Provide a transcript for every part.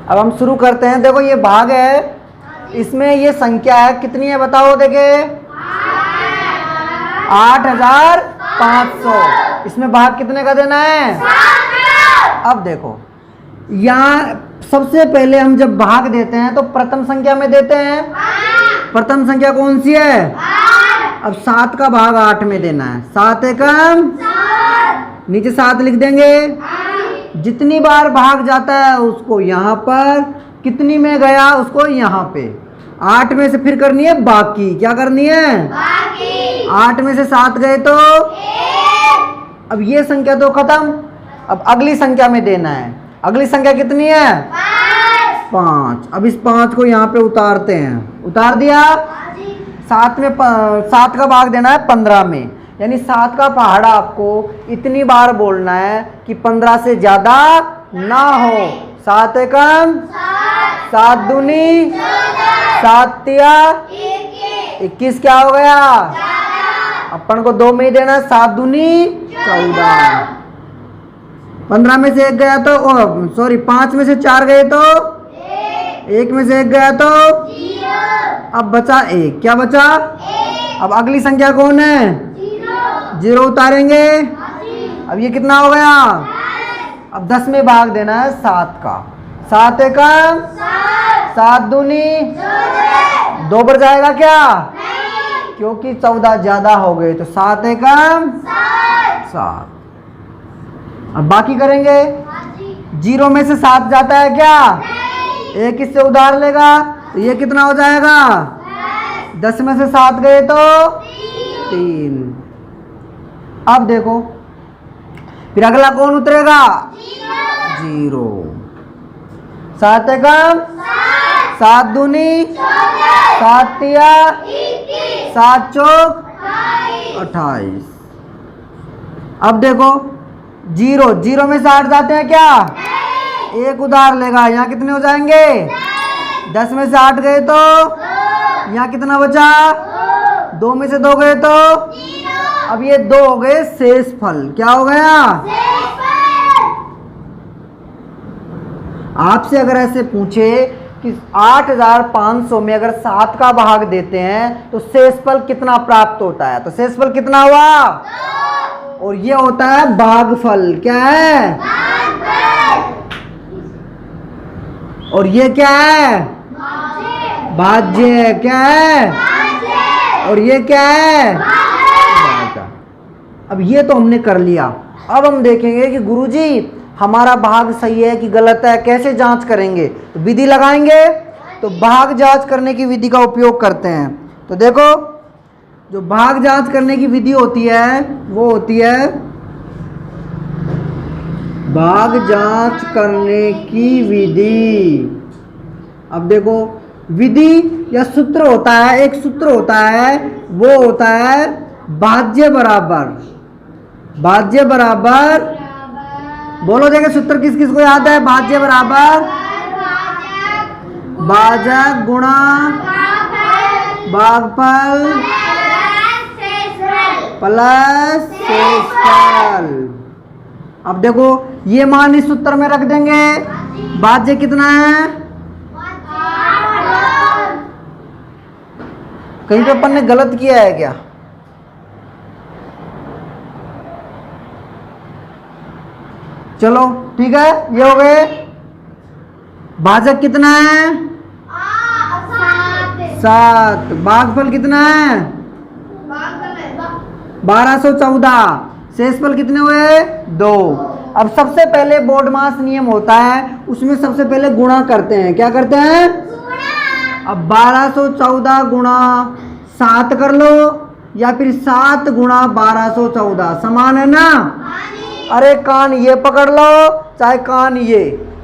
अब हम शुरू करते हैं। देखो ये भाग है, इसमें ये संख्या है कितनी है बताओ। देखे 8500। इसमें भाग कितने का देना है? अब देखो यहाँ सबसे पहले हम जब भाग देते हैं तो प्रथम संख्या में देते हैं। प्रथम संख्या कौन सी है? अब 7 का भाग 8 में देना है। 7 एकम, नीचे 7 लिख देंगे। जितनी बार भाग जाता है उसको यहाँ पर, कितनी में गया उसको यहाँ पे। 8 में से फिर करनी है बाकी। क्या करनी है? 8 में से 7 गए तो अब ये संख्या तो खत्म। अब अगली संख्या में देना है। अगली संख्या कितनी है? 5। अब इस 5 को यहाँ पे उतारते हैं। उतार दिया। 7 में 7 का भाग देना है 15 में, यानी 7 का पहाड़ा आपको इतनी बार बोलना है कि 15 से ज्यादा ना हो। 7 एकम, 7 दूनी, 7 तिया 21। क्या हो गया? अपन को 2 में ही देना है। 7 दूनी 14। 15 में से 1 गया तो सॉरी 5 में से 4 गए तो 1 में से 1 गया तो अब बचा 1। क्या बचा? अब अगली संख्या कौन है? 0 उतारेंगे। अब ये कितना हो गया? अब 10 में भाग देना है 7 का। 7 एकम, 7 दूनी 2 बढ़ जाएगा क्या? क्योंकि 14 ज्यादा हो गए तो 7 एकम 7। अब बाकी करेंगे। 0 में से 7 जाता है क्या? 1 इससे उधार लेगा तो ये कितना हो जाएगा? 10 में से 7 गए तो 3। अब देखो फिर अगला कौन उतरेगा? 0। 7 एकम, 7 दूनी 7 तिया 7 चौक 28। अब देखो 0 में से 8 जाते हैं क्या? 1 उधार लेगा। यहाँ कितने हो जाएंगे? 10 में से 8 गए तो यहाँ कितना बचा? 2 में से 2 गए तो अब ये 2 हो गए शेष फल। क्या हो गया? आपसे अगर ऐसे पूछे कि 8500 में अगर 7 का भाग देते हैं तो शेषफल कितना प्राप्त होता है, तो शेषफल कितना हुआ? और ये होता है भागफल। क्या है? और ये क्या है? भाज्य। क्या है? और ये क्या है? भाज्य। अब ये तो हमने कर लिया। अब हम देखेंगे कि गुरुजी हमारा भाग सही है कि गलत है, कैसे जांच करेंगे? तो विधि लगाएंगे। तो भाग जांच करने की विधि का उपयोग करते हैं। तो देखो जो भाग जांच करने की विधि होती है वो होती है भाग जांच करने की विधि। अब देखो विधि या सूत्र होता है, एक सूत्र होता है, वो होता है भाज्य बराबर। भाज्य बराबर बोलो। देखिए सूत्र किस किस को याद है? भाज्य बराबर भाजक गुणा भागफल प्लस शेषफल। अब देखो ये मान इस सूत्र में रख देंगे। भाज्य कितना है? कहीं पे अपन ने गलत किया है क्या? चलो ठीक है, ये हो गए। भाजक कितना है? 7। भागफल कितना है? 1214। शेषफल कितने हुए? 2। अब सबसे पहले बोर्ड मास नियम होता है, उसमें सबसे पहले गुणा करते हैं। क्या करते हैं? अब 1214 गुणा 7 कर लो, या फिर 7 गुणा 1214 समान है ना? अरे कान ये पकड़ लो, चाहे कान ये।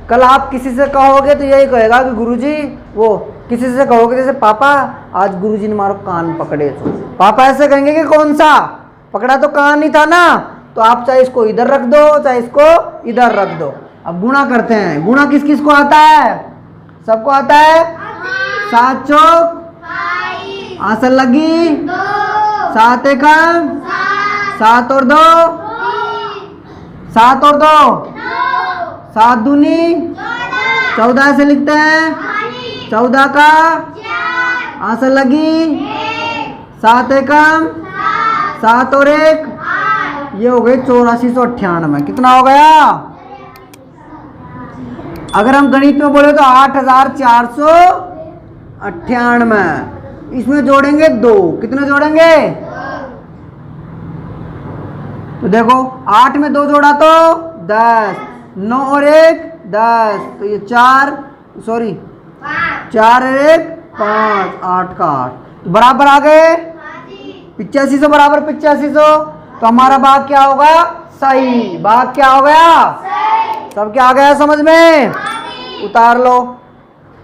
कल आप किसी से कहोगे तो यही कहेगा कि गुरुजी, वो किसी से कहोगे जैसे पापा आज गुरुजी ने मारो कान पकड़े, तो पापा ऐसे कहेंगे कि कौन सा पकड़ा? तो कान ही था ना। तो आप चाहे इसको इधर रख दो, चाहे इसको इधर रख दो। अब गुणा करते हैं। गुणा किस किस को आता है? सबको आता है। 7 चौक आसन लगी 7 एकम 7 और 2 7 और 2 7 दूनी 14 से लिखते हैं 14 का आंसर लगी 7 एकम 7 और 1 ये हो गए 8498। कितना हो गया? अगर हम गणित में बोले तो 8498। इसमें जोड़ेंगे 2, कितने जोड़ेंगे? तो देखो 8 में 2 जोड़ा तो 10, 9 और 1 10, तो ये 4 और 1 5, 8 का 8 तो बराबर आ गए 8500 बराबर 8500। तो हमारा भाग क्या होगा? सही। भाग क्या हो गया? सब क्या आ गया समझ में? उतार लो।